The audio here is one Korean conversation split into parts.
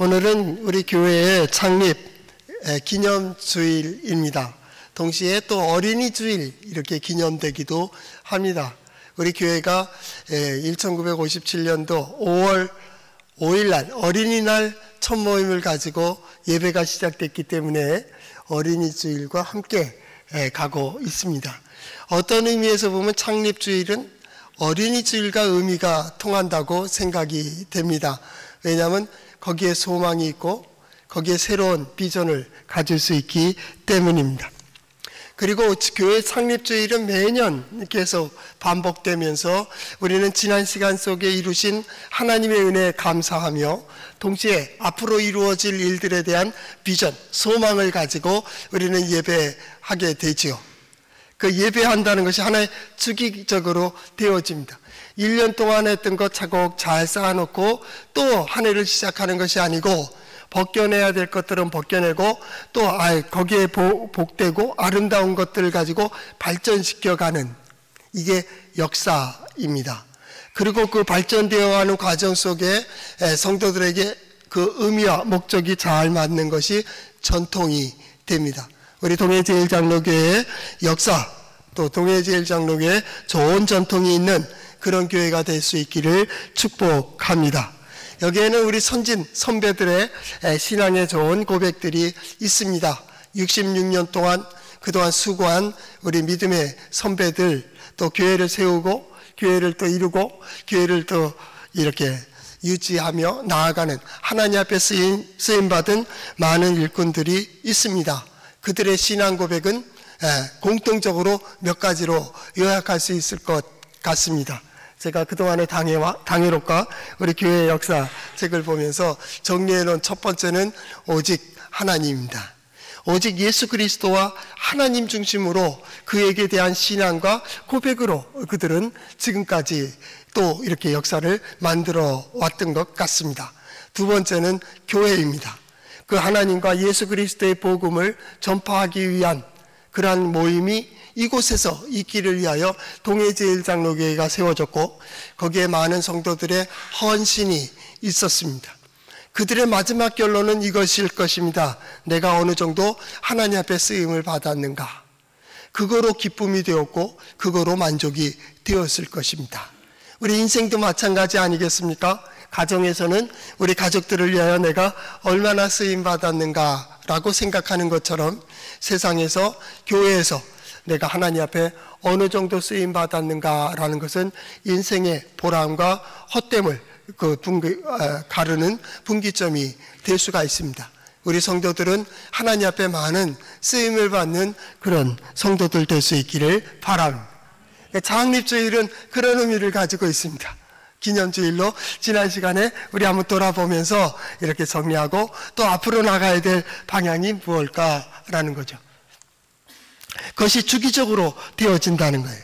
오늘은 우리 교회의 창립 기념주일입니다. 동시에 또 어린이 주일 이렇게 기념되기도 합니다. 우리 교회가 1957년도 5월 5일날 어린이날 첫 모임을 가지고 예배가 시작됐기 때문에 어린이 주일과 함께 가고 있습니다. 어떤 의미에서 보면 창립주일은 어린이 주일과 의미가 통한다고 생각이 됩니다. 왜냐하면 거기에 소망이 있고 거기에 새로운 비전을 가질 수 있기 때문입니다. 그리고 교회 창립주일은 매년 계속 반복되면서 우리는 지난 시간 속에 이루신 하나님의 은혜에 감사하며 동시에 앞으로 이루어질 일들에 대한 비전, 소망을 가지고 우리는 예배하게 되지요. 그 예배한다는 것이 하나의 주기적으로 되어집니다. 1년 동안 했던 것 차곡 잘 쌓아놓고 또 한 해를 시작하는 것이 아니고 벗겨내야 될 것들은 벗겨내고 또 거기에 복되고 아름다운 것들을 가지고 발전시켜가는 이게 역사입니다. 그리고 그 발전되어가는 과정 속에 성도들에게 그 의미와 목적이 잘 맞는 것이 전통이 됩니다. 우리 동해제일장로교회의 역사 또 동해제일장로교회에 좋은 전통이 있는 그런 교회가 될 수 있기를 축복합니다. 여기에는 우리 선진 선배들의 신앙에 좋은 고백들이 있습니다. 66년 동안 그동안 수고한 우리 믿음의 선배들, 또 교회를 세우고 교회를 또 이루고 교회를 또 이렇게 유지하며 나아가는 하나님 앞에 쓰임받은 많은 일꾼들이 있습니다. 그들의 신앙 고백은 공통적으로 몇 가지로 요약할 수 있을 것 같습니다. 제가 그동안의 당회록과 우리 교회의 역사 책을 보면서 정리해놓은 첫 번째는 오직 하나님입니다. 오직 예수 그리스도와 하나님 중심으로 그에게 대한 신앙과 고백으로 그들은 지금까지 또 이렇게 역사를 만들어 왔던 것 같습니다. 두 번째는 교회입니다. 그 하나님과 예수 그리스도의 복음을 전파하기 위한 그러한 모임이 이곳에서 있기를 위하여 동해제일장로교회가 세워졌고 거기에 많은 성도들의 헌신이 있었습니다. 그들의 마지막 결론은 이것일 것입니다. 내가 어느 정도 하나님 앞에 쓰임을 받았는가. 그거로 기쁨이 되었고 그거로 만족이 되었을 것입니다. 우리 인생도 마찬가지 아니겠습니까? 가정에서는 우리 가족들을 위하여 내가 얼마나 쓰임 받았는가 라고 생각하는 것처럼 세상에서 교회에서 내가 하나님 앞에 어느 정도 쓰임 받았는가라는 것은 인생의 보람과 헛됨을 가르는 분기점이 될 수가 있습니다. 우리 성도들은 하나님 앞에 많은 쓰임을 받는 그런 성도들 될 수 있기를 바랍니다. 창립주일은 그런 의미를 가지고 있습니다. 기념주일로 지난 시간에 우리 한번 돌아보면서 이렇게 정리하고 또 앞으로 나가야 될 방향이 무엇일까라는 거죠. 그것이 주기적으로 되어진다는 거예요.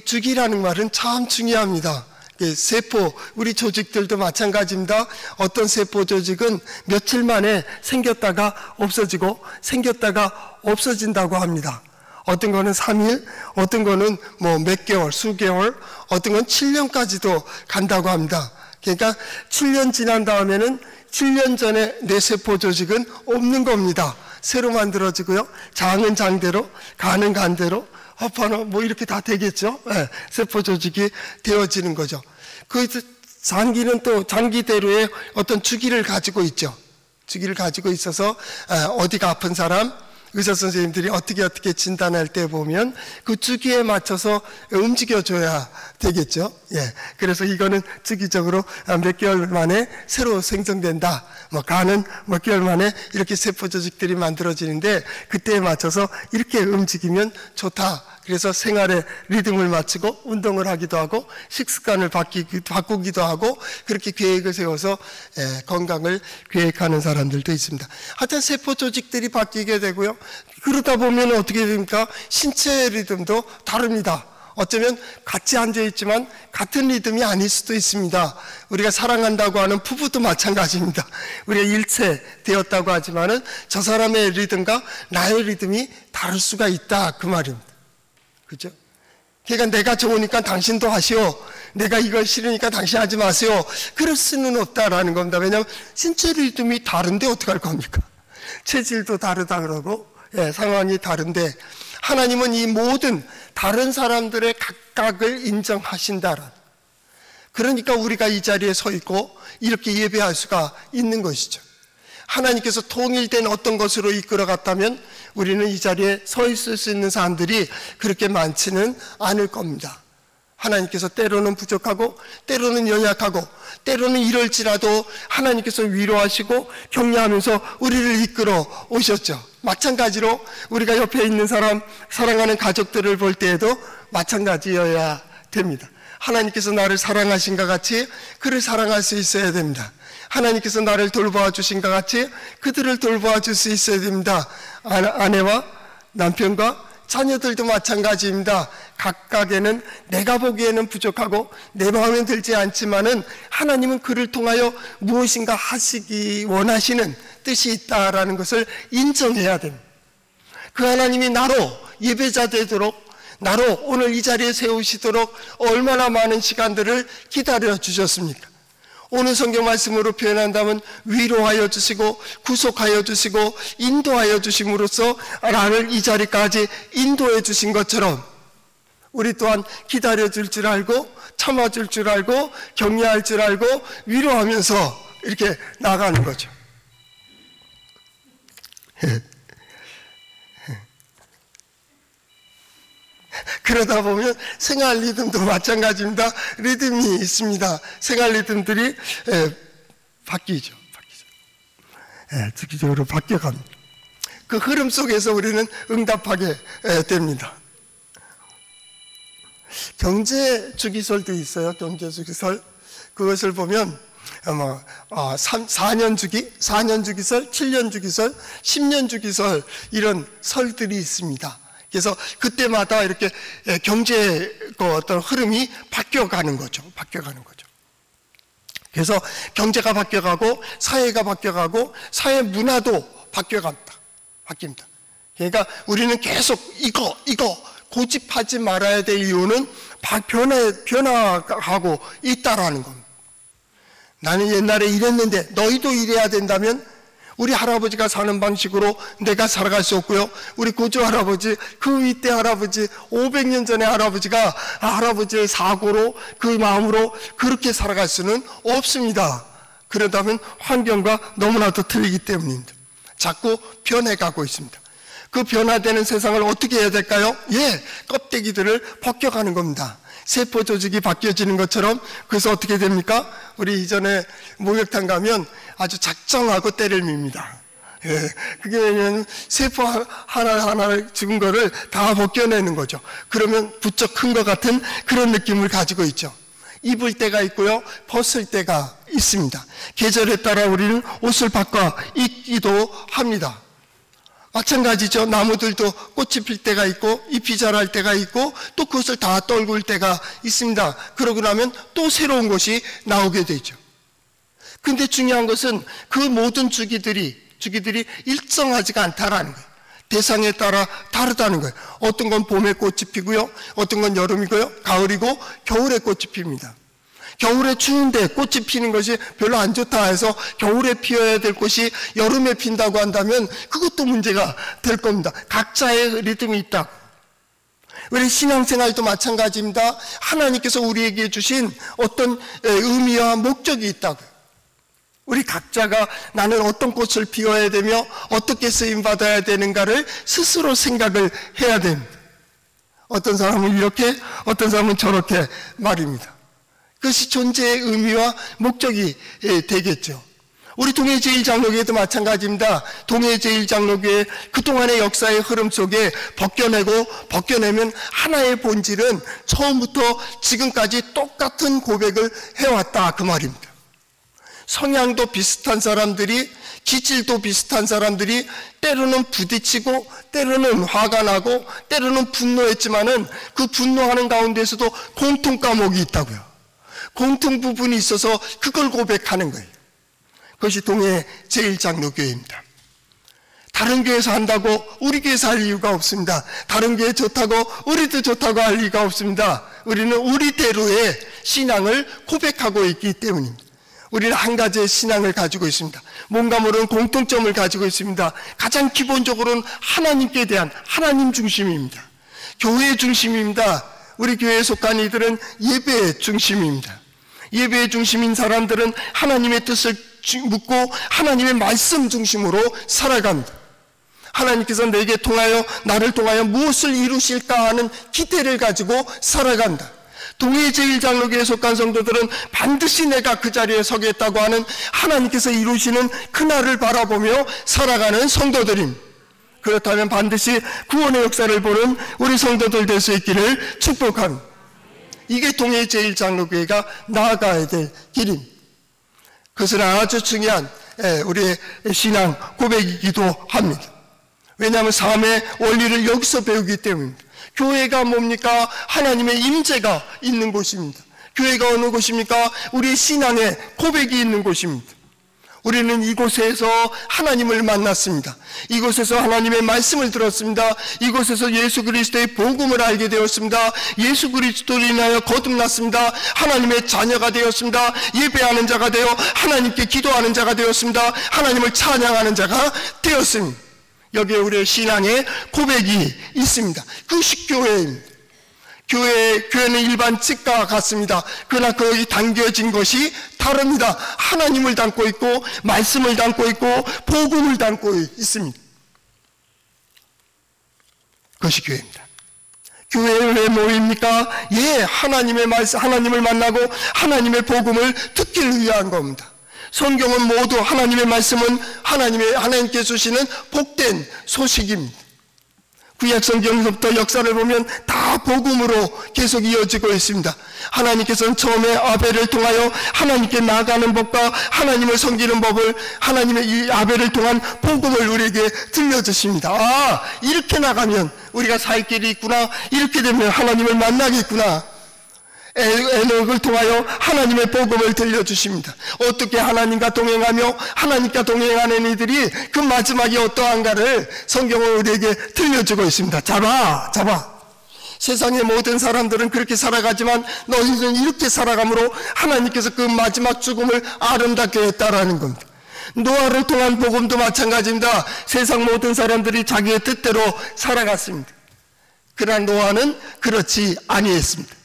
주기라는 말은 참 중요합니다. 세포, 우리 조직들도 마찬가지입니다. 어떤 세포 조직은 며칠 만에 생겼다가 없어지고 생겼다가 없어진다고 합니다. 어떤 거는 3일, 어떤 거는 몇 개월, 수개월, 어떤 건 7년까지도 간다고 합니다. 그러니까 7년 지난 다음에는 7년 전에 내 세포 조직은 없는 겁니다. 새로 만들어지고요. 장은 장대로, 간은 간대로, 허파는 이렇게 다 되겠죠. 세포 조직이 되어지는 거죠. 그 장기는 또 장기대로의 어떤 주기를 가지고 있죠. 주기를 가지고 있어서 어디가 아픈 사람, 의사 선생님들이 어떻게 진단할 때 보면 그 주기에 맞춰서 움직여줘야 되겠죠. 그래서 이거는 주기적으로 몇 개월 만에 새로 생성된다. 간은 몇 개월 만에 이렇게 세포 조직들이 만들어지는데 그때에 맞춰서 이렇게 움직이면 좋다. 그래서 생활의 리듬을 맞추고 운동을 하기도 하고 식습관을 바꾸기도 하고 그렇게 계획을 세워서 건강을 계획하는 사람들도 있습니다. 하여튼 세포 조직들이 바뀌게 되고요. 그러다 보면 어떻게 됩니까? 신체의 리듬도 다릅니다. 어쩌면 같이 앉아있지만 같은 리듬이 아닐 수도 있습니다. 우리가 사랑한다고 하는 부부도 마찬가지입니다. 우리가 일체 되었다고 하지만은 저 사람의 리듬과 나의 리듬이 다를 수가 있다 그 말입니다. 그죠? 그러니까 내가 좋으니까 당신도 하시오, 내가 이걸 싫으니까 당신 하지 마세요, 그럴 수는 없다라는 겁니다. 왜냐하면 신체 리듬이 다른데 어떡할 겁니까? 체질도 다르다 그러고, 상황이 다른데 하나님은 이 모든 다른 사람들의 각각을 인정하신다라는, 그러니까 우리가 이 자리에 서 있고 이렇게 예배할 수가 있는 것이죠. 하나님께서 통일된 어떤 것으로 이끌어 갔다면 우리는 이 자리에 서 있을 수 있는 사람들이 그렇게 많지는 않을 겁니다. 하나님께서 때로는 부족하고 때로는 연약하고 때로는 이럴지라도 하나님께서 위로하시고 격려하면서 우리를 이끌어 오셨죠. 마찬가지로 우리가 옆에 있는 사람, 사랑하는 가족들을 볼 때에도 마찬가지여야 됩니다. 하나님께서 나를 사랑하신 것 같이 그를 사랑할 수 있어야 됩니다. 하나님께서 나를 돌보아 주신 것 같이 그들을 돌보아 줄 수 있어야 됩니다. 아내와 남편과 자녀들도 마찬가지입니다. 각각에는 내가 보기에는 부족하고 내 마음에 들지 않지만은 하나님은 그를 통하여 무엇인가 하시기 원하시는 뜻이 있다라는 것을 인정해야 됩니다. 그 하나님이 나로 예배자 되도록, 나로 오늘 이 자리에 세우시도록 얼마나 많은 시간들을 기다려 주셨습니까? 오늘 성경 말씀으로 표현한다면 위로하여 주시고 구속하여 주시고 인도하여 주심으로써 나를 이 자리까지 인도해 주신 것처럼 우리 또한 기다려줄 줄 알고 참아줄 줄 알고 격려할 줄 알고 위로하면서 이렇게 나가는 거죠. 그러다 보면 생활 리듬도 마찬가지입니다. 리듬이 있습니다. 생활 리듬들이 바뀌죠. 주기적으로 바뀌어갑니다. 그 흐름 속에서 우리는 응답하게 됩니다. 경제 주기설도 있어요. 경제 주기설. 그것을 보면 4년 주기, 4년 주기설, 7년 주기설, 10년 주기설, 이런 설들이 있습니다. 그래서 그때마다 이렇게 경제의 어떤 흐름이 바뀌어가는 거죠. 그래서 경제가 바뀌어가고 사회가 바뀌어가고 사회 문화도 바뀝니다. 그러니까 우리는 계속 이거 고집하지 말아야 될 이유는 변화하고 있다라는 겁니다. 나는 옛날에 이랬는데 너희도 이래야 된다면 우리 할아버지가 사는 방식으로 내가 살아갈 수 없고요. 우리 고조 할아버지, 그 윗대 할아버지, 500년 전의 할아버지가 할아버지의 사고로 그 마음으로 그렇게 살아갈 수는 없습니다. 그러다면 환경과 너무나도 틀리기 때문입니다. 자꾸 변해가고 있습니다. 그 변화되는 세상을 어떻게 해야 될까요? 껍데기들을 벗겨가는 겁니다. 세포 조직이 바뀌어지는 것처럼. 그래서 어떻게 됩니까? 우리 이전에 목욕탕 가면 아주 작정하고 때를 밉니다. 그게 왜냐면 세포 하나하나 죽은 거를 다 벗겨내는 거죠. 그러면 부쩍 큰 것 같은 그런 느낌을 가지고 있죠. 입을 때가 있고요, 벗을 때가 있습니다. 계절에 따라 우리는 옷을 바꿔 입기도 합니다. 마찬가지죠. 나무들도 꽃이 필 때가 있고 잎이 자랄 때가 있고 또 그것을 다 떨굴 때가 있습니다. 그러고 나면 또 새로운 것이 나오게 되죠. 근데 중요한 것은 그 모든 주기들이 일정하지가 않다라는 거예요. 대상에 따라 다르다는 거예요. 어떤 건 봄에 꽃이 피고요, 어떤 건 여름이고요, 가을이고 겨울에 꽃이 핍니다. 겨울에 추운데 꽃이 피는 것이 별로 안 좋다 해서 겨울에 피어야 될 꽃이 여름에 핀다고 한다면 그것도 문제가 될 겁니다. 각자의 리듬이 있다. 우리 신앙생활도 마찬가지입니다. 하나님께서 우리에게 주신 어떤 의미와 목적이 있다고요. 우리 각자가 나는 어떤 꽃을 피워야 되며 어떻게 쓰임받아야 되는가를 스스로 생각을 해야 됩니다. 어떤 사람은 이렇게, 어떤 사람은 저렇게 말입니다. 그것이 존재의 의미와 목적이 되겠죠. 우리 동해제일장로교회도 마찬가지입니다. 동해제일장로교회 그동안의 역사의 흐름 속에 벗겨내면 하나의 본질은 처음부터 지금까지 똑같은 고백을 해왔다, 그 말입니다. 성향도 비슷한 사람들이, 기질도 비슷한 사람들이 때로는 부딪히고 때로는 화가 나고 때로는 분노했지만은 그 분노하는 가운데서도 공통 과목이 있다고요. 공통 부분이 있어서 그걸 고백하는 거예요. 그것이 동해 제일장로교회입니다. 다른 교회에서 한다고 우리 교회에서 할 이유가 없습니다. 다른 교회 좋다고 우리도 좋다고 할 이유가 없습니다. 우리는 우리대로의 신앙을 고백하고 있기 때문입니다. 우리는 한 가지의 신앙을 가지고 있습니다. 뭔가 모르는 공통점을 가지고 있습니다. 가장 기본적으로는 하나님께 대한 하나님 중심입니다. 교회 중심입니다. 우리 교회에 속한 이들은 예배 중심입니다. 예배 중심인 사람들은 하나님의 뜻을 묻고 하나님의 말씀 중심으로 살아갑니다. 하나님께서 내게 통하여 나를 통하여 무엇을 이루실까 하는 기대를 가지고 살아간다. 동해 제1장로교에 속한 성도들은 반드시 내가 그 자리에 서겠다고 하는 하나님께서 이루시는 그날을 바라보며 살아가는 성도들입니다. 그렇다면 반드시 구원의 역사를 보는 우리 성도들 될 수 있기를 축복합니다. 이게 동해 제1장로교회가 나아가야 될 길입니다. 그것은 아주 중요한 우리의 신앙 고백이기도 합니다. 왜냐하면 삶의 원리를 여기서 배우기 때문입니다. 교회가 뭡니까? 하나님의 임재가 있는 곳입니다. 교회가 어느 곳입니까? 우리의 신앙의 고백이 있는 곳입니다. 우리는 이곳에서 하나님을 만났습니다. 이곳에서 하나님의 말씀을 들었습니다. 이곳에서 예수 그리스도의 복음을 알게 되었습니다. 예수 그리스도를 인하여 거듭났습니다. 하나님의 자녀가 되었습니다. 예배하는 자가 되어 하나님께 기도하는 자가 되었습니다. 하나님을 찬양하는 자가 되었습니다. 여기에 우리의 신앙의 고백이 있습니다. 그것이 교회입니다. 교회는 일반 집과 같습니다. 그러나 거기 담겨진 것이 다릅니다. 하나님을 담고 있고 말씀을 담고 있고 복음을 담고 있습니다. 그것이 교회입니다. 교회에 왜 모입니까? 하나님의 말씀, 하나님을 만나고 하나님의 복음을 듣기를 위한 겁니다. 성경은 모두 하나님의 말씀은 하나님께 주시는 복된 소식입니다. 구약 성경부터 역사를 보면 다 복음으로 계속 이어지고 있습니다. 하나님께서는 처음에 아벨을 통하여 하나님께 나아가는 법과 하나님을 섬기는 법을 하나님의 이 아벨을 통한 복음을 우리에게 들려주십니다. 이렇게 나가면 우리가 살 길이 있구나. 이렇게 되면 하나님을 만나겠구나. 에녹을 통하여 하나님의 복음을 들려주십니다. 어떻게 하나님과 동행하며 하나님과 동행하는 이들이 그 마지막이 어떠한가를 성경은 우리에게 들려주고 있습니다. 잡아. 세상의 모든 사람들은 그렇게 살아가지만 너희는 이렇게 살아감으로 하나님께서 그 마지막 죽음을 아름답게 했다라는 겁니다. 노아를 통한 복음도 마찬가지입니다. 세상 모든 사람들이 자기의 뜻대로 살아갔습니다. 그러나 노아는 그렇지 아니했습니다.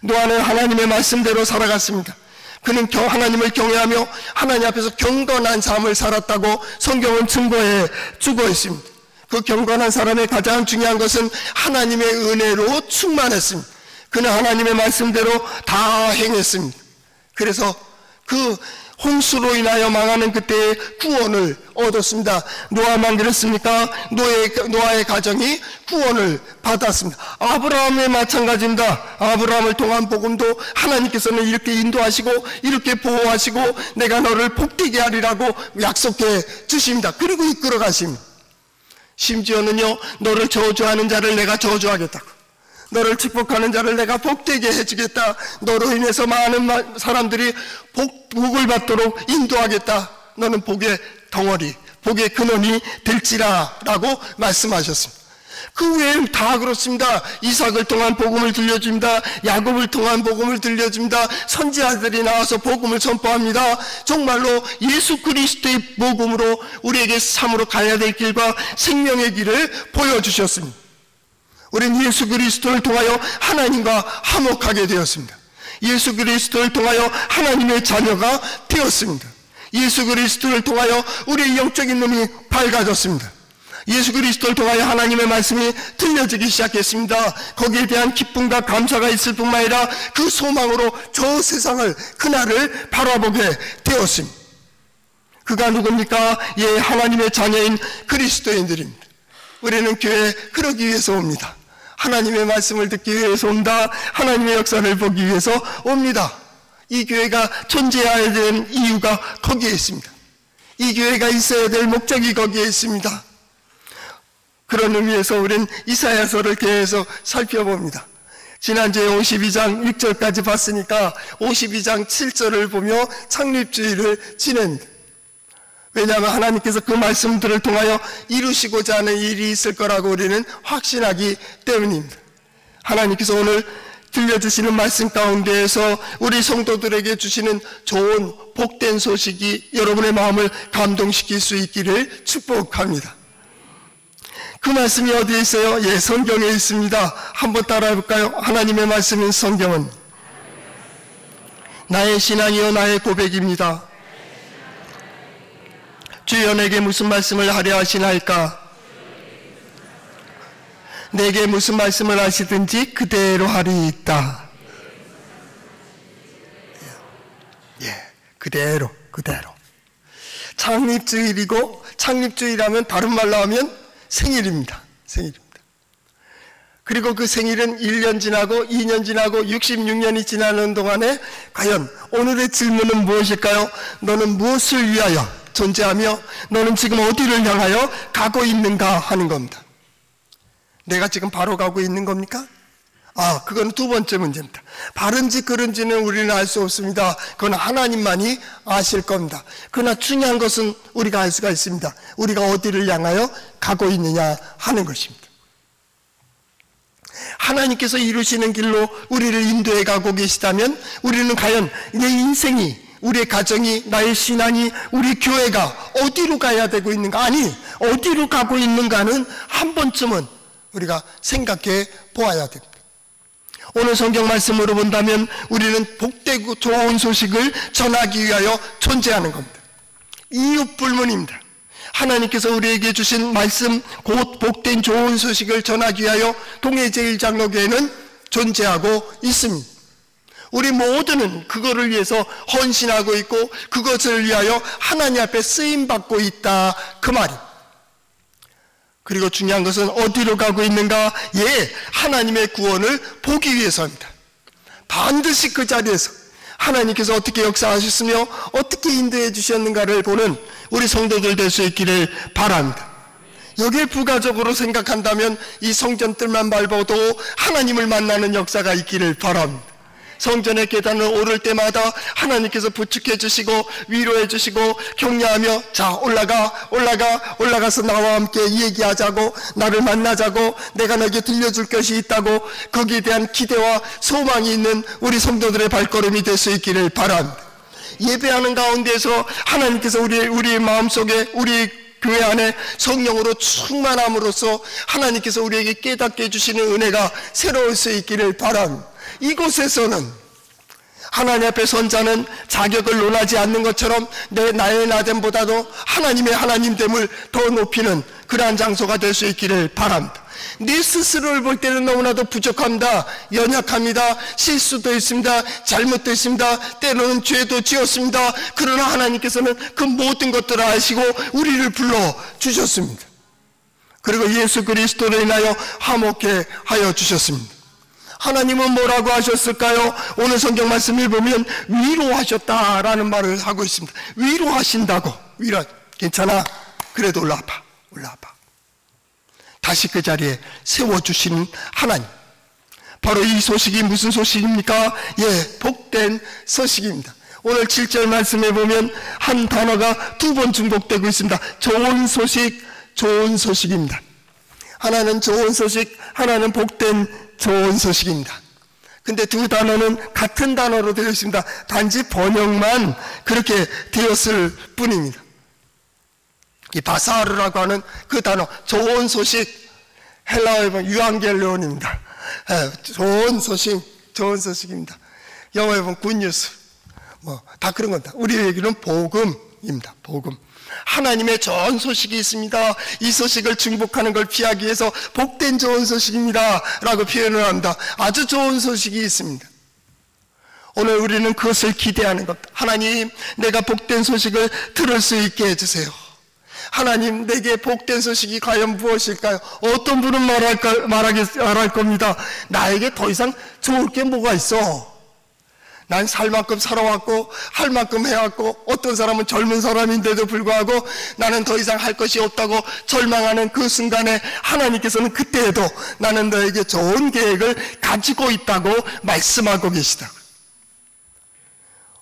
노아는 하나님의 말씀대로 살아갔습니다. 그는 하나님을 경외하며 하나님 앞에서 경건한 삶을 살았다고 성경은 증거해 주고 있습니다. 그 경건한 사람의 가장 중요한 것은 하나님의 은혜로 충만했습니다. 그는 하나님의 말씀대로 다 행했습니다. 그래서 그 홍수로 인하여 망하는 그때의 구원을 얻었습니다. 노아만 그랬습니까? 노아의 가정이 구원을 받았습니다. 아브라함의 마찬가지입니다. 아브라함을 통한 복음도 하나님께서는 이렇게 인도하시고 이렇게 보호하시고 내가 너를 복되게 하리라고 약속해 주십니다. 그리고 이끌어 가십니다. 심지어는요, 너를 저주하는 자를 내가 저주하겠다고, 너를 축복하는 자를 내가 복되게 해주겠다, 너로 인해서 많은 사람들이 복을 받도록 인도하겠다, 너는 복의 덩어리, 복의 근원이 될지라 라고 말씀하셨습니다. 그 외에 다 그렇습니다. 이삭을 통한 복음을 들려줍니다. 야곱을 통한 복음을 들려줍니다. 선지자들이 나와서 복음을 선포합니다. 정말로 예수 그리스도의 복음으로 우리에게 참으로 가야 될 길과 생명의 길을 보여주셨습니다. 우리는 예수 그리스도를 통하여 하나님과 화목하게 되었습니다. 예수 그리스도를 통하여 하나님의 자녀가 되었습니다. 예수 그리스도를 통하여 우리의 영적인 눈이 밝아졌습니다. 예수 그리스도를 통하여 하나님의 말씀이 들려지기 시작했습니다. 거기에 대한 기쁨과 감사가 있을 뿐만 아니라 그 소망으로 저 세상을, 그날을 바라보게 되었습니다. 그가 누굽니까? 하나님의 자녀인 그리스도인들입니다. 우리는 교회에 그러기 위해서 옵니다. 하나님의 말씀을 듣기 위해서 옵니다. 하나님의 역사를 보기 위해서 옵니다. 이 교회가 존재해야 되는 이유가 거기에 있습니다. 이 교회가 있어야 될 목적이 거기에 있습니다. 그런 의미에서 우리는 이사야서를 계속 살펴봅니다. 지난주에 52장 6절까지 봤으니까 52장 7절을 보며 창립주의를 지냅니다. 왜냐하면 하나님께서 그 말씀들을 통하여 이루시고자 하는 일이 있을 거라고 우리는 확신하기 때문입니다. 하나님께서 오늘 들려주시는 말씀 가운데에서 우리 성도들에게 주시는 좋은 복된 소식이 여러분의 마음을 감동시킬 수 있기를 축복합니다. 그 말씀이 어디에 있어요? 예, 성경에 있습니다. 한번 따라해 볼까요? 하나님의 말씀인 성경은 나의 신앙이요 나의 고백입니다. 주여 내게 무슨 말씀을 하려 하시나이까? 내게 무슨 말씀을 하시든지 그대로 하리이다. 예, 그대로. 창립주일이고, 창립주일하면 다른 말로 하면 생일입니다. 그리고 그 생일은 1년 지나고 2년 지나고 66년이 지나는 동안에 과연 오늘의 질문은 무엇일까요? 너는 무엇을 위하여 존재하며 너는 지금 어디를 향하여 가고 있는가 하는 겁니다. 내가 지금 바로 가고 있는 겁니까? 그건 두 번째 문제입니다. 바른지 그른지는 우리는 알 수 없습니다. 그건 하나님만이 아실 겁니다. 그러나 중요한 것은 우리가 알 수가 있습니다. 우리가 어디를 향하여 가고 있느냐 하는 것입니다. 하나님께서 이루시는 길로 우리를 인도해 가고 계시다면 우리는 과연 내 인생이, 우리의 가정이, 나의 신앙이, 우리 교회가 어디로 가야 되고 있는가, 아니 어디로 가고 있는가는 한 번쯤은 우리가 생각해 보아야 됩니다. 오늘 성경 말씀으로 본다면 우리는 복되고 좋은 소식을 전하기 위하여 존재하는 겁니다. 이유 불문입니다. 하나님께서 우리에게 주신 말씀, 곧 복된 좋은 소식을 전하기 위하여 동해제일장로교회는 존재하고 있습니다. 우리 모두는 그거를 위해서 헌신하고 있고 그것을 위하여 하나님 앞에 쓰임받고 있다, 그 말입니다. 그리고 중요한 것은 어디로 가고 있는가? 예, 하나님의 구원을 보기 위해서입니다. 반드시 그 자리에서 하나님께서 어떻게 역사하셨으며 어떻게 인도해 주셨는가를 보는 우리 성도들 될 수 있기를 바랍니다. 여기에 부가적으로 생각한다면 이 성전뜰만 밟아도 하나님을 만나는 역사가 있기를 바랍니다. 성전의 계단을 오를 때마다 하나님께서 부축해 주시고 위로해 주시고 격려하며, 자 올라가서 나와 함께 얘기하자고, 나를 만나자고, 내가 너에게 들려줄 것이 있다고, 거기에 대한 기대와 소망이 있는 우리 성도들의 발걸음이 될 수 있기를 바랍니다. 예배하는 가운데서 하나님께서 우리의 마음속에, 우리 교회 안에 성령으로 충만함으로써 하나님께서 우리에게 깨닫게 해주시는 은혜가 새로울 수 있기를 바랍니다. 이곳에서는 하나님 앞에 선 자는 자격을 논하지 않는 것처럼 나의 나됨보다도 하나님의 하나님됨을 더 높이는 그러한 장소가 될 수 있기를 바랍니다. 내 스스로를 볼 때는 너무나도 부족합니다. 연약합니다. 실수도 있습니다. 잘못도 있습니다. 때로는 죄도 지었습니다. 그러나 하나님께서는 그 모든 것들을 아시고 우리를 불러주셨습니다. 그리고 예수 그리스도로 인하여 화목해 하여 주셨습니다. 하나님은 뭐라고 하셨을까요? 오늘 성경 말씀을 보면 위로하셨다라는 말을 하고 있습니다. 위로하신다고. 괜찮아. 그래도 올라와봐. 다시 그 자리에 세워주시는 하나님. 바로 이 소식이 무슨 소식입니까? 예, 복된 소식입니다. 오늘 7절 말씀에 보면 한 단어가 두 번 중복되고 있습니다. 좋은 소식, 좋은 소식입니다. 하나는 좋은 소식, 하나는 복된 좋은 소식입니다. 근데 두 단어는 같은 단어로 되어 있습니다. 단지 번역만 그렇게 되었을 뿐입니다. 이 바사르라고 하는 그 단어, 좋은 소식, 헬라어에 보면 유앙겔리온입니다. 좋은 소식입니다. 영어에 보면 굿뉴스, 다 그런 겁니다. 우리 얘기는 복음입니다. 복음. 하나님의 좋은 소식이 있습니다. 이 소식을 중복하는 걸 피하기 위해서 복된 좋은 소식입니다 라고 표현을 합니다. 아주 좋은 소식이 있습니다. 오늘 우리는 그것을 기대하는 것. 하나님, 내가 복된 소식을 들을 수 있게 해주세요. 하나님, 내게 복된 소식이 과연 무엇일까요? 어떤 분은 말할 겁니다. 나에게 더 이상 좋을 게 뭐가 있어? 난 살 만큼 살아왔고 할 만큼 해왔고, 어떤 사람은 젊은 사람인데도 불구하고 나는 더 이상 할 것이 없다고 절망하는 그 순간에 하나님께서는 그때에도 나는 너에게 좋은 계획을 가지고 있다고 말씀하고 계시다.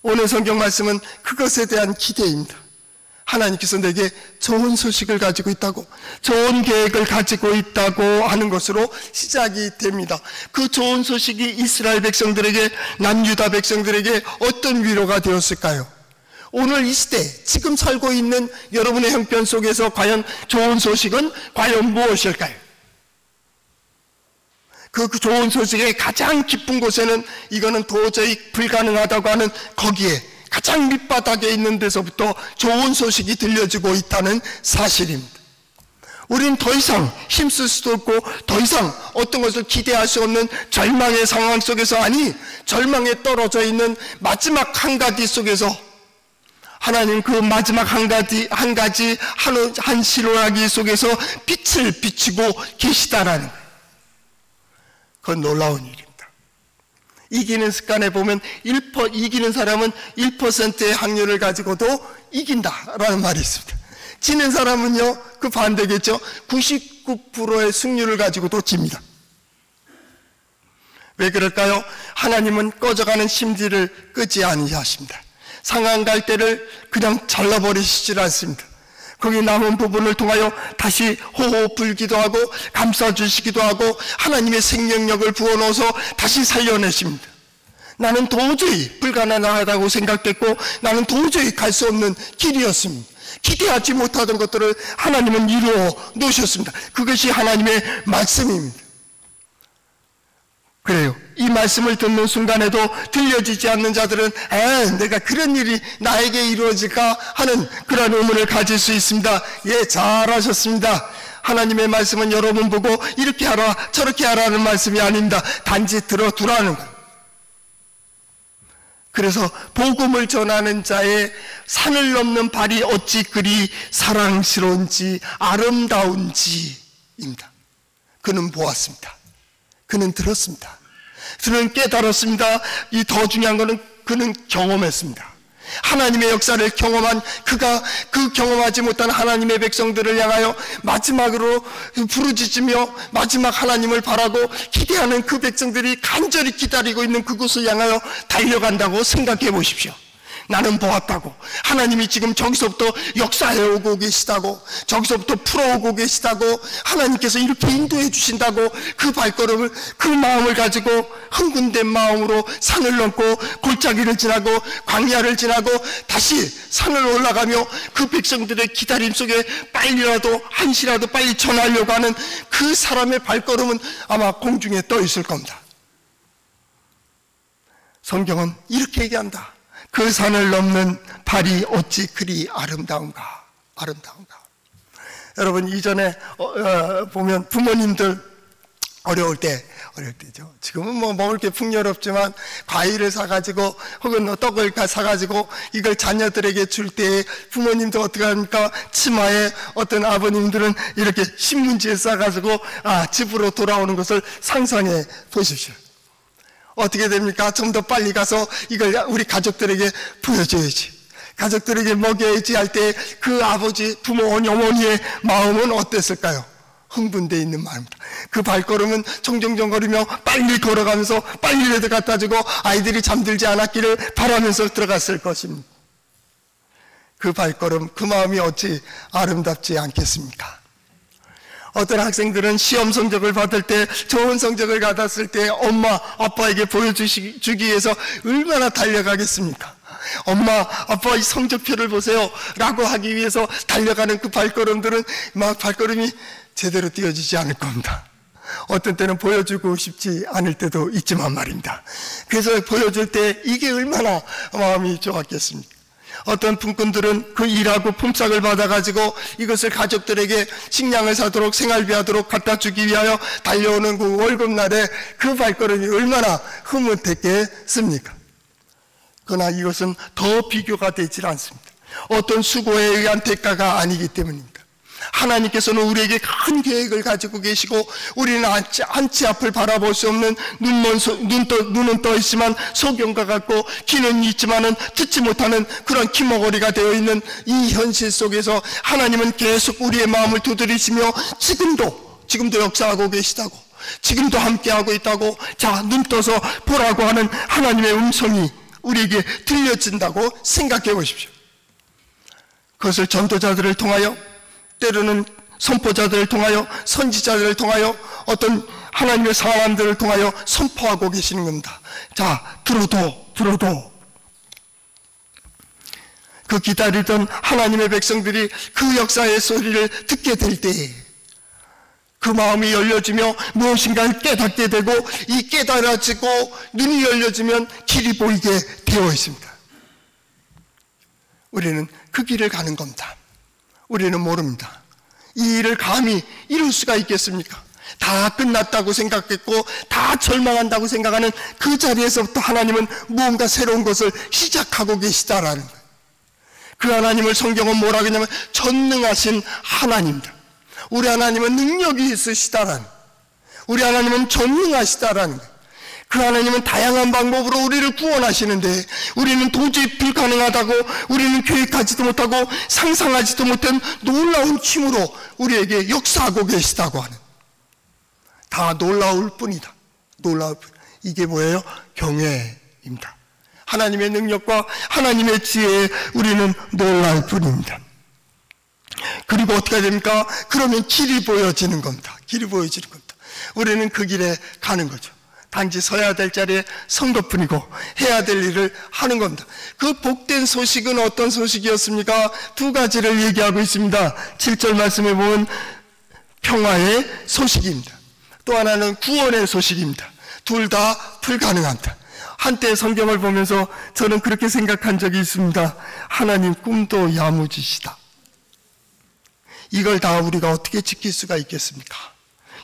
오늘 성경 말씀은 그것에 대한 기대입니다. 하나님께서 내게 좋은 소식을 가지고 있다고, 좋은 계획을 가지고 있다고 하는 것으로 시작이 됩니다. 그 좋은 소식이 이스라엘 백성들에게, 남유다 백성들에게 어떤 위로가 되었을까요? 오늘 이 시대, 지금 살고 있는 여러분의 형편 속에서 과연 좋은 소식은 과연 무엇일까요? 그 좋은 소식의 가장 깊은 곳에는 이거는 도저히 불가능하다고 하는 거기에 가장 밑바닥에 있는 데서부터 좋은 소식이 들려지고 있다는 사실입니다. 우린 더 이상 힘쓸 수도 없고 더 이상 어떤 것을 기대할 수 없는 절망의 상황 속에서, 아니 절망에 떨어져 있는 마지막 한가지 속에서 하나님 그 마지막 한 실오라기 속에서 빛을 비추고 계시다라는 거예요. 그건 놀라운 일입니다. 이기는 습관에 보면 이기는 사람은 1%의 확률을 가지고도 이긴다라는 말이 있습니다. 지는 사람은요, 그 반대겠죠. 99%의 승률을 가지고도 집니다. 왜 그럴까요? 하나님은 꺼져가는 심지를 끄지 아니하십니다. 상한 갈대를 그냥 잘라버리시질 않습니다. 거기 남은 부분을 통하여 다시 호호 불기도 하고 감싸주시기도 하고 하나님의 생명력을 부어넣어서 다시 살려내십니다. 나는 도저히 불가능하다고 생각했고 나는 도저히 갈 수 없는 길이었습니다. 기대하지 못하던 것들을 하나님은 이루어 놓으셨습니다. 그것이 하나님의 말씀입니다. 그래요. 이 말씀을 듣는 순간에도 들려지지 않는 자들은 내가 그런 일이 나에게 이루어질까 하는 그런 의문을 가질 수 있습니다. 예, 잘하셨습니다. 하나님의 말씀은 여러분 보고 이렇게 하라 저렇게 하라는 말씀이 아닙니다. 단지 들어두라는 거예요. 그래서 복음을 전하는 자의 산을 넘는 발이 어찌 그리 사랑스러운지 아름다운지입니다. 그는 보았습니다. 그는 들었습니다. 그는 깨달았습니다. 이 더 중요한 것은 그는 경험했습니다. 하나님의 역사를 경험한 그가 그 경험하지 못한 하나님의 백성들을 향하여 마지막으로 부르짖으며 마지막 하나님을 바라고 기대하는 그 백성들이 간절히 기다리고 있는 그곳을 향하여 달려간다고 생각해 보십시오. 나는 보았다고. 하나님이 지금 저기서부터 역사해 오고 계시다고, 저기서부터 풀어오고 계시다고, 하나님께서 이렇게 인도해 주신다고 그 발걸음을, 그 마음을 가지고 흥분된 마음으로 산을 넘고 골짜기를 지나고 광야를 지나고 다시 산을 올라가며 그 백성들의 기다림 속에 빨리라도 한시라도 빨리 전하려고 하는 그 사람의 발걸음은 아마 공중에 떠 있을 겁니다. 성경은 이렇게 얘기한다. 그 산을 넘는 발이 어찌 그리 아름다운가. 여러분, 이전에 보면 부모님들 어려울 때죠. 지금은 뭐 먹을 게 풍요롭지만 과일을 사가지고 혹은 떡을 사가지고 이걸 자녀들에게 줄 때 부모님도 어떻게 합니까? 치마에 어떤 아버님들은 이렇게 신문지에 싸가지고 집으로 돌아오는 것을 상상해 보십시오. 어떻게 됩니까? 좀 더 빨리 가서 이걸 우리 가족들에게 보여줘야지, 가족들에게 먹여야지 할 때 그 아버지, 부모, 어머니의 마음은 어땠을까요? 흥분되어 있는 마음입니다. 그 발걸음은 정정정거리며 빨리 걸어가면서 빨리라도 갖다 주고 아이들이 잠들지 않았기를 바라면서 들어갔을 것입니다. 그 발걸음, 그 마음이 어찌 아름답지 않겠습니까? 어떤 학생들은 시험 성적을 받을 때, 좋은 성적을 받았을 때 엄마, 아빠에게 보여주기 위해서 얼마나 달려가겠습니까? 엄마, 아빠 이 성적표를 보세요 라고 하기 위해서 달려가는 그 발걸음들은 막 발걸음이 제대로 띄어지지 않을 겁니다. 어떤 때는 보여주고 싶지 않을 때도 있지만 말입니다. 그래서 보여줄 때 이게 얼마나 마음이 좋았겠습니까? 어떤 분꾼들은 그 일하고 품삯을 받아가지고 이것을 가족들에게 식량을 사도록 생활비하도록 갖다 주기 위하여 달려오는 그 월급날에 그 발걸음이 얼마나 흐뭇했겠습니까? 그러나 이것은 더 비교가 되질 않습니다. 어떤 수고에 의한 대가가 아니기 때문입니다. 하나님께서는 우리에게 큰 계획을 가지고 계시고 우리는 한치 앞을 바라볼 수 없는 눈은 떠 있지만 소경과 같고 귀는 있지만은 듣지 못하는 그런 귀머거리가 되어 있는 이 현실 속에서 하나님은 계속 우리의 마음을 두드리시며 지금도 역사하고 계시다고, 지금도 함께하고 있다고, 자, 눈 떠서 보라고 하는 하나님의 음성이 우리에게 들려진다고 생각해 보십시오. 그것을 전도자들을 통하여, 때로는 선포자들을 통하여, 선지자들을 통하여, 어떤 하나님의 사람들을 통하여 선포하고 계시는 겁니다. 자, 들어도 그 기다리던 하나님의 백성들이 그 역사의 소리를 듣게 될 때에 그 마음이 열려지며 무엇인가를 깨닫게 되고, 이 깨달아지고 눈이 열려지면 길이 보이게 되어 있습니다. 우리는 그 길을 가는 겁니다. 우리는 모릅니다. 이 일을 감히 이룰 수가 있겠습니까? 다 끝났다고 생각했고 다 절망한다고 생각하는 그 자리에서부터 하나님은 무언가 새로운 것을 시작하고 계시다라는 거예요. 그 하나님을 성경은 뭐라고 했냐면 전능하신 하나님입니다. 우리 하나님은 능력이 있으시다라는, 우리 하나님은 전능하시다라는 거예요. 그 하나님은 다양한 방법으로 우리를 구원하시는데 우리는 도저히 불가능하다고, 우리는 계획하지도 못하고 상상하지도 못한 놀라운 힘으로 우리에게 역사하고 계시다고 하는, 다 놀라울 뿐이다. 놀라울 뿐. 이게 뭐예요? 경외입니다. 하나님의 능력과 하나님의 지혜에 우리는 놀랄 뿐입니다. 그리고 어떻게 됩니까? 그러면 길이 보여지는 겁니다. 길이 보여지는 겁니다. 우리는 그 길에 가는 거죠. 단지 서야 될 자리에 선 것뿐이고 해야 될 일을 하는 겁니다. 그 복된 소식은 어떤 소식이었습니까? 두 가지를 얘기하고 있습니다. 7절 말씀에 보면 평화의 소식입니다. 또 하나는 구원의 소식입니다. 둘 다 불가능합니다. 한때 성경을 보면서 저는 그렇게 생각한 적이 있습니다. 하나님 꿈도 야무지시다. 이걸 다 우리가 어떻게 지킬 수가 있겠습니까?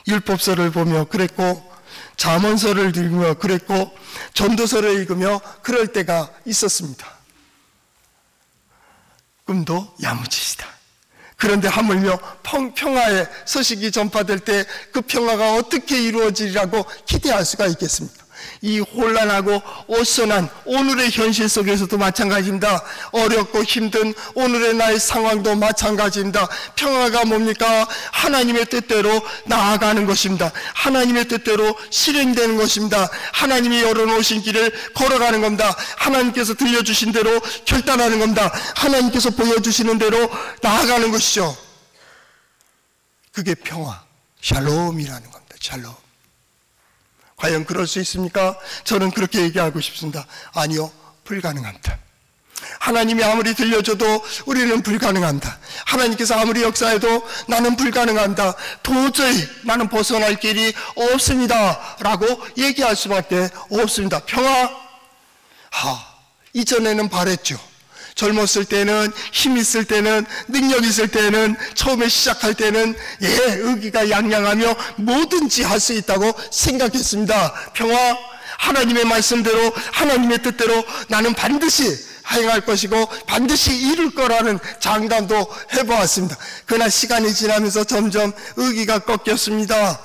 율법서를 보며 그랬고, 잠언서를 읽으며 그랬고, 전도서를 읽으며 그럴 때가 있었습니다. 꿈도 야무지시다. 그런데 하물며 평화의 소식이 전파될 때 그 평화가 어떻게 이루어지리라고 기대할 수가 있겠습니까? 이 혼란하고 어수선한 오늘의 현실 속에서도 마찬가지입니다. 어렵고 힘든 오늘의 나의 상황도 마찬가지입니다. 평화가 뭡니까? 하나님의 뜻대로 나아가는 것입니다. 하나님의 뜻대로 실행되는 것입니다. 하나님이 열어놓으신 길을 걸어가는 겁니다. 하나님께서 들려주신 대로 결단하는 겁니다. 하나님께서 보여주시는 대로 나아가는 것이죠. 그게 평화, 샬롬이라는 겁니다. 샬롬. 과연 그럴 수 있습니까? 저는 그렇게 얘기하고 싶습니다. 아니요, 불가능합니다. 하나님이 아무리 들려줘도 우리는 불가능합니다. 하나님께서 아무리 역사해도 나는 불가능합니다. 도저히 나는 벗어날 길이 없습니다 라고 얘기할 수밖에 없습니다. 평화? 이전에는 바랬죠. 젊었을 때는, 힘 있을 때는, 능력 있을 때는, 처음에 시작할 때는 의기가 양양하며 뭐든지 할 수 있다고 생각했습니다. 평화, 하나님의 말씀대로, 하나님의 뜻대로 나는 반드시 행할 것이고 반드시 이룰 거라는 장담도 해보았습니다. 그러나 시간이 지나면서 점점 의기가 꺾였습니다.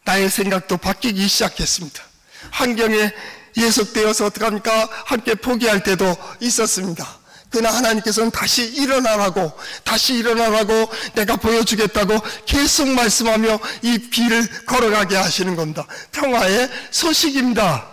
나의 생각도 바뀌기 시작했습니다. 환경에 예속되어서 어떡합니까? 함께 포기할 때도 있었습니다. 그러나 하나님께서는 다시 일어나라고 내가 보여주겠다고 계속 말씀하며 이 길을 걸어가게 하시는 겁니다. 평화의 소식입니다.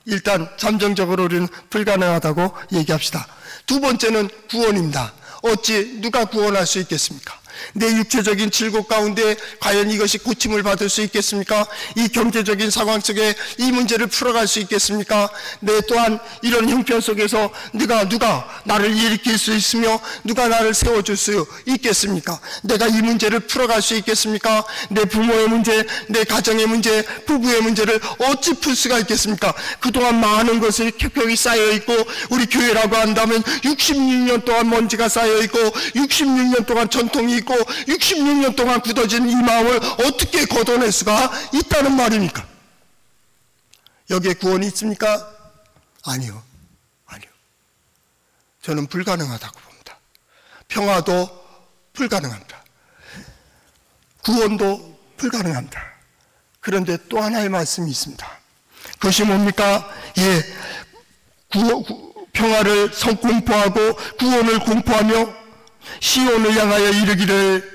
일단 잠정적으로 우리는 불가능하다고 얘기합시다. 두 번째는 구원입니다. 어찌 누가 구원할 수 있겠습니까? 내 육체적인 질곡 가운데 과연 이것이 고침을 받을 수 있겠습니까? 이 경제적인 상황 속에 이 문제를 풀어갈 수 있겠습니까? 내 또한 이런 형편 속에서 누가 나를 일으킬 수 있으며 누가 나를 세워줄 수 있겠습니까? 내가 이 문제를 풀어갈 수 있겠습니까? 내 부모의 문제, 내 가정의 문제, 부부의 문제를 어찌 풀 수가 있겠습니까? 그동안 많은 것이 켜켜이 쌓여있고, 우리 교회라고 한다면 66년 동안 먼지가 쌓여있고 66년 동안 전통이 있고 66년 동안 굳어진 이 마음을 어떻게 걷어낼 수가 있다는 말입니까? 여기에 구원이 있습니까? 아니요. 저는 불가능하다고 봅니다. 평화도 불가능합니다. 구원도 불가능합니다. 그런데 또 하나의 말씀이 있습니다. 그것이 뭡니까? 평화를 공포하고 구원을 공포하며 시온을 향하여 이르기를,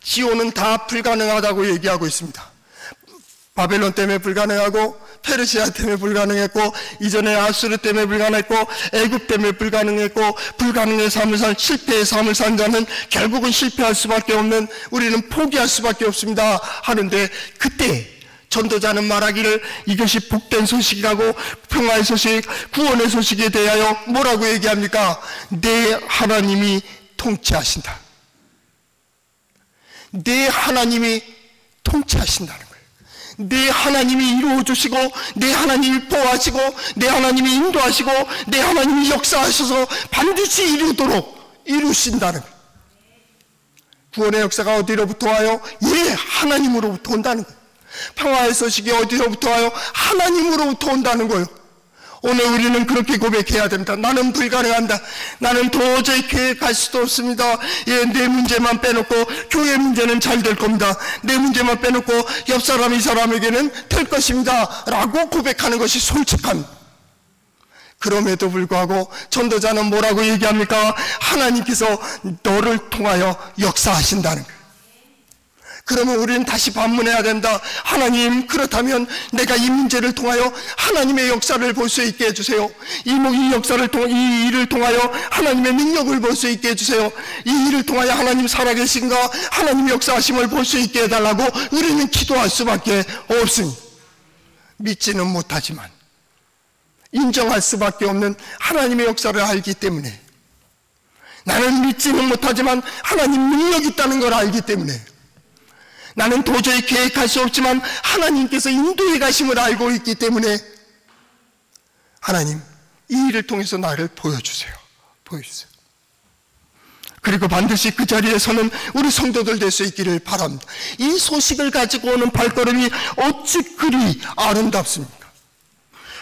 시온은 다 불가능하다고 얘기하고 있습니다. 바벨론 때문에 불가능하고 페르시아 때문에 불가능했고, 이전에 아수르 때문에 불가능했고, 애굽 때문에 불가능했고, 불가능의 삶을 산, 실패의 삶을 산 자는 결국은 실패할 수밖에 없는, 우리는 포기할 수밖에 없습니다 하는데, 그때 전도자는 말하기를 이것이 복된 소식이라고, 평화의 소식, 구원의 소식에 대하여 뭐라고 얘기합니까? 내 하나님이 통치하신다. 내 하나님이 통치하신다는 거예요. 내 하나님이 이루어주시고, 내 하나님이 보호하시고, 내 하나님이 인도하시고, 내 하나님이 역사하셔서 반드시 이루신다는 거예요. 구원의 역사가 어디로부터 와요? 예, 하나님으로부터 온다는 거예요. 평화의 소식이 어디로부터 와요? 하나님으로부터 온다는 거예요. 오늘 우리는 그렇게 고백해야 됩니다. 나는 불가능한다. 나는 도저히 교회 갈 수도 없습니다. 예, 내 문제만 빼놓고 교회 문제는 잘 될 겁니다. 내 문제만 빼놓고 옆 사람 이 사람에게는 될 것입니다 라고 고백하는 것이 솔직한. 그럼에도 불구하고 전도자는 뭐라고 얘기합니까? 하나님께서 너를 통하여 역사하신다는 거예요. 그러면 우리는 다시 반문해야 된다. 하나님, 그렇다면 내가 이 문제를 통하여 하나님의 역사를 볼 수 있게 해주세요. 이 일을 통하여 하나님의 능력을 볼 수 있게 해주세요. 이 일을 통하여 하나님 살아계신가, 하나님 역사하심을 볼 수 있게 해달라고 우리는 기도할 수밖에 없습니다. 믿지는 못하지만 인정할 수밖에 없는 하나님의 역사를 알기 때문에, 나는 믿지는 못하지만 하나님 능력이 있다는 걸 알기 때문에, 나는 도저히 계획할 수 없지만 하나님께서 인도해 가심을 알고 있기 때문에, 하나님, 이 일을 통해서 나를 보여주세요. 그리고 반드시 그 자리에 서는 우리 성도들 될 수 있기를 바랍니다. 이 소식을 가지고 오는 발걸음이 어찌 그리 아름답습니까?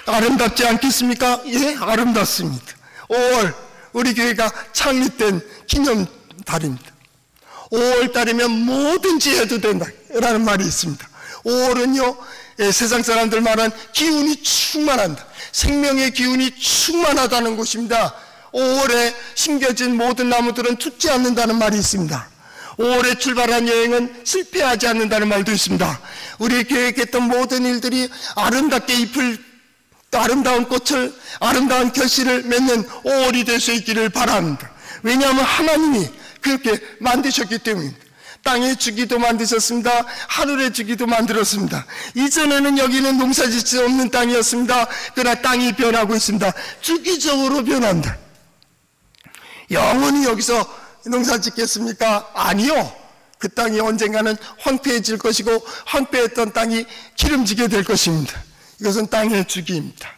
아름답지 않겠습니까? 예, 아름답습니다. 5월 우리 교회가 창립된 기념달입니다. 5월 달이면 뭐든지 해도 된다라는 말이 있습니다. 5월은요, 세상 사람들 말한 기운이 충만한다, 생명의 기운이 충만하다는 곳입니다. 5월에 심겨진 모든 나무들은 죽지 않는다는 말이 있습니다. 5월에 출발한 여행은 실패하지 않는다는 말도 있습니다. 우리 계획했던 모든 일들이 아름답게 아름다운 꽃을, 아름다운 결실을 맺는 5월이 될 수 있기를 바랍니다. 왜냐하면 하나님이 그렇게 만드셨기 때문입니다. 땅의 주기도 만드셨습니다. 하늘의 주기도 만들었습니다. 이전에는 여기는 농사짓을 수 없는 땅이었습니다. 그러나 땅이 변하고 있습니다. 주기적으로 변한다. 영원히 여기서 농사 짓겠습니까? 아니요. 그 땅이 언젠가는 황폐해질 것이고, 황폐했던 땅이 기름지게 될 것입니다. 이것은 땅의 주기입니다.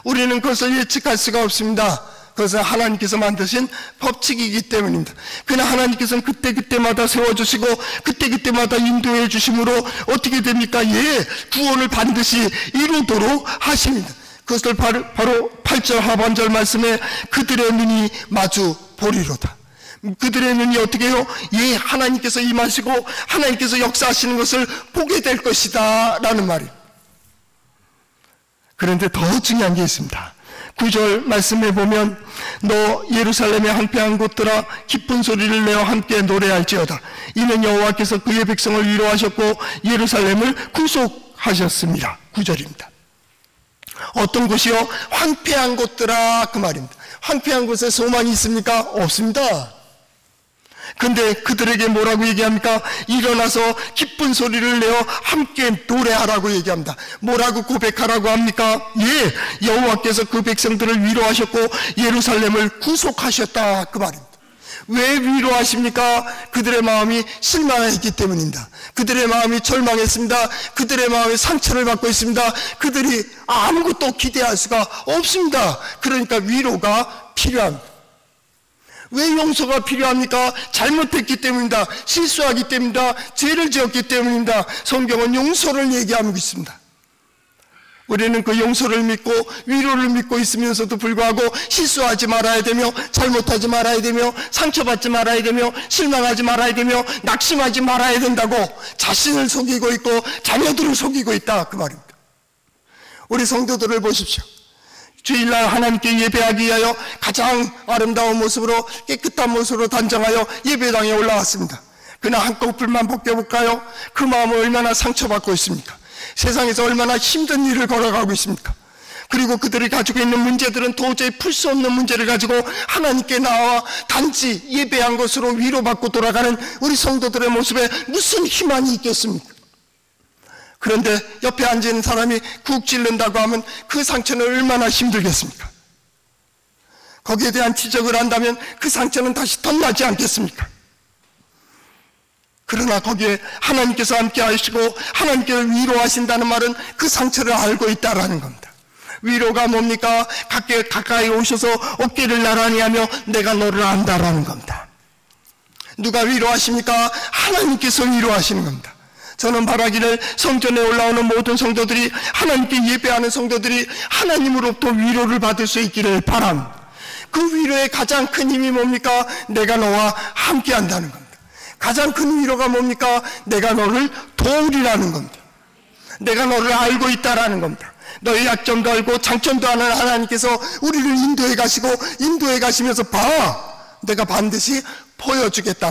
우리는 그것을 예측할 수가 없습니다. 그것은 하나님께서 만드신 법칙이기 때문입니다. 그러나 하나님께서는 그때그때마다 세워주시고 그때그때마다 인도해 주심으로 어떻게 됩니까? 예, 구원을 반드시 이루도록 하십니다. 그것을 바로 8절 하반절 말씀에 그들의 눈이 마주 보리로다. 그들의 눈이 어떻게 해요? 예, 하나님께서 임하시고 하나님께서 역사하시는 것을 보게 될 것이다 라는 말이에요. 그런데 더 중요한 게 있습니다. 9절 말씀에 보면 너 예루살렘의 황폐한 곳들아 기쁜 소리를 내어 함께 노래할지어다. 이는 여호와께서 그의 백성을 위로하셨고 예루살렘을 구속하셨습니다. 9절입니다. 어떤 곳이요? 황폐한 곳들아, 그 말입니다. 황폐한 곳에 소망이 있습니까? 없습니다. 근데 그들에게 뭐라고 얘기합니까? 일어나서 기쁜 소리를 내어 함께 노래하라고 얘기합니다. 뭐라고 고백하라고 합니까? 예, 여호와께서 그 백성들을 위로하셨고 예루살렘을 구속하셨다, 그 말입니다. 왜 위로하십니까? 그들의 마음이 실망했기 때문입니다. 그들의 마음이 절망했습니다. 그들의 마음이 상처를 받고 있습니다. 그들이 아무것도 기대할 수가 없습니다. 그러니까 위로가 필요합니다. 왜 용서가 필요합니까? 잘못했기 때문입니다. 실수하기 때문입니다. 죄를 지었기 때문입니다. 성경은 용서를 얘기하고 있습니다. 우리는 그 용서를 믿고 위로를 믿고 있으면서도 불구하고 실수하지 말아야 되며, 잘못하지 말아야 되며, 상처받지 말아야 되며, 실망하지 말아야 되며, 낙심하지 말아야 된다고 자신을 속이고 있고 자녀들을 속이고 있다, 그 말입니다. 우리 성도들을 보십시오. 주일날 하나님께 예배하기 위하여 가장 아름다운 모습으로, 깨끗한 모습으로 단정하여 예배당에 올라왔습니다. 그러나 한꺼풀만 벗겨볼까요? 그 마음을 얼마나 상처받고 있습니까? 세상에서 얼마나 힘든 일을 걸어가고 있습니까? 그리고 그들이 가지고 있는 문제들은 도저히 풀 수 없는 문제를 가지고 하나님께 나와 단지 예배한 것으로 위로받고 돌아가는 우리 성도들의 모습에 무슨 희망이 있겠습니까? 그런데 옆에 앉아있는 사람이 쿡 찔른다고 하면 그 상처는 얼마나 힘들겠습니까? 거기에 대한 지적을 한다면 그 상처는 다시 덧나지 않겠습니까? 그러나 거기에 하나님께서 함께 하시고 하나님께서 위로하신다는 말은 그 상처를 알고 있다라는 겁니다. 위로가 뭡니까? 가까이 오셔서 어깨를 나란히 하며 내가 너를 안다라는 겁니다. 누가 위로하십니까? 하나님께서 위로하시는 겁니다. 저는 바라기를 성전에 올라오는 모든 성도들이, 하나님께 예배하는 성도들이 하나님으로부터 위로를 받을 수 있기를 바랍니다. 그 위로의 가장 큰 힘이 뭡니까? 내가 너와 함께 한다는 겁니다. 가장 큰 위로가 뭡니까? 내가 너를 도우리라는 겁니다. 내가 너를 알고 있다라는 겁니다. 너의 약점도 알고 장점도 아는 하나님께서 우리를 인도해 가시고, 인도해 가시면서 내가 반드시 보여주겠다.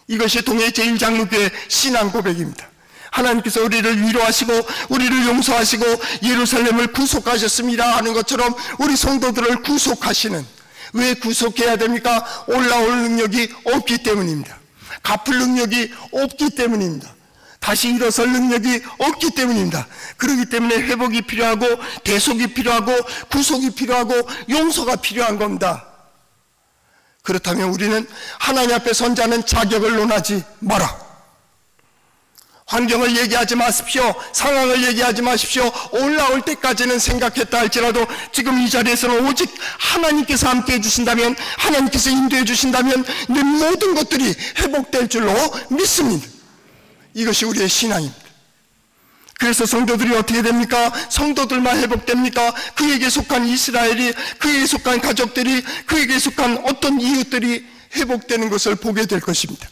이것이 동해 제1장로교의 신앙 고백입니다. 하나님께서 우리를 위로하시고 우리를 용서하시고 예루살렘을 구속하셨습니다 하는 것처럼 우리 성도들을 구속하시는, 왜 구속해야 됩니까? 올라올 능력이 없기 때문입니다. 갚을 능력이 없기 때문입니다. 다시 일어설 능력이 없기 때문입니다. 그렇기 때문에 회복이 필요하고 대속이 필요하고 구속이 필요하고 용서가 필요한 겁니다. 그렇다면 우리는 하나님 앞에 선자는 자격을 논하지 마라. 환경을 얘기하지 마십시오. 상황을 얘기하지 마십시오. 올라올 때까지는 생각했다 할지라도 지금 이 자리에서는 오직 하나님께서 함께 해주신다면, 하나님께서 인도해 주신다면 내 모든 것들이 회복될 줄로 믿습니다. 이것이 우리의 신앙입니다. 그래서 성도들이 어떻게 됩니까? 성도들만 회복됩니까? 그에게 속한 이스라엘이, 그에게 속한 가족들이, 그에게 속한 어떤 이웃들이 회복되는 것을 보게 될 것입니다.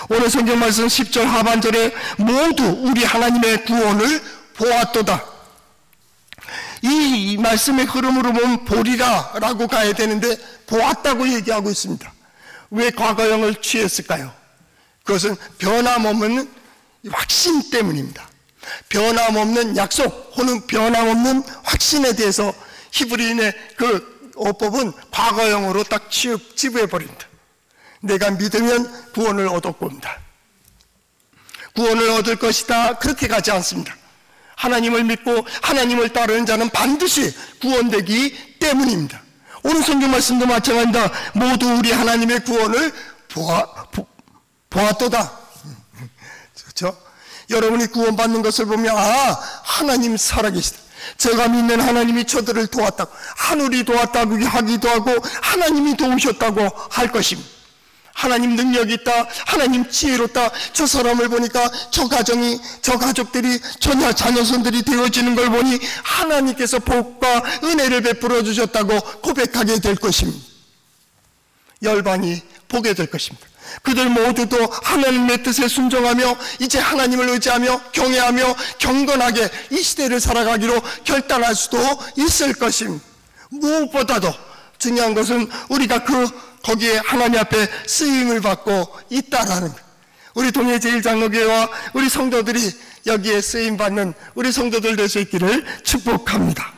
오늘 성경 말씀 10절 하반절에 모두 우리 하나님의 구원을 보았도다. 이 말씀의 흐름으로 보면 보리라 라고 가야 되는데 보았다고 얘기하고 있습니다. 왜 과거형을 취했을까요? 그것은 변함없는 확신 때문입니다. 변함없는 약속 혹은 변함없는 확신에 대해서 히브리인의 그 어법은 과거형으로 딱 치부해버립니다. 내가 믿으면 구원을 얻었고 합니다. 구원을 얻을 것이다, 그렇게 가지 않습니다. 하나님을 믿고 하나님을 따르는 자는 반드시 구원되기 때문입니다. 오늘 성경 말씀도 마찬가지입니다. 모두 우리 하나님의 구원을 보았도다. 그렇죠? 여러분이 구원받는 것을 보면 하나님 살아계시다, 제가 믿는 하나님이 저들을 도왔다고, 하늘이 도왔다고 하기도 하고 하나님이 도우셨다고 할 것입니다. 하나님 능력이 있다, 하나님 지혜롭다, 저 사람을 보니까 저 가정이, 저 가족들이, 저 자녀손들이 되어지는 걸 보니 하나님께서 복과 은혜를 베풀어 주셨다고 고백하게 될 것입니다. 열방이 보게 될 것입니다. 그들 모두도 하나님의 뜻에 순종하며 이제 하나님을 의지하며 경외하며 경건하게 이 시대를 살아가기로 결단할 수도 있을 것입니다. 무엇보다도 중요한 것은 우리가 거기에 하나님 앞에 쓰임을 받고 있다라는 것. 우리 동해 제1장로교회와 우리 성도들이 여기에 쓰임받는 우리 성도들 될 수 있기를 축복합니다.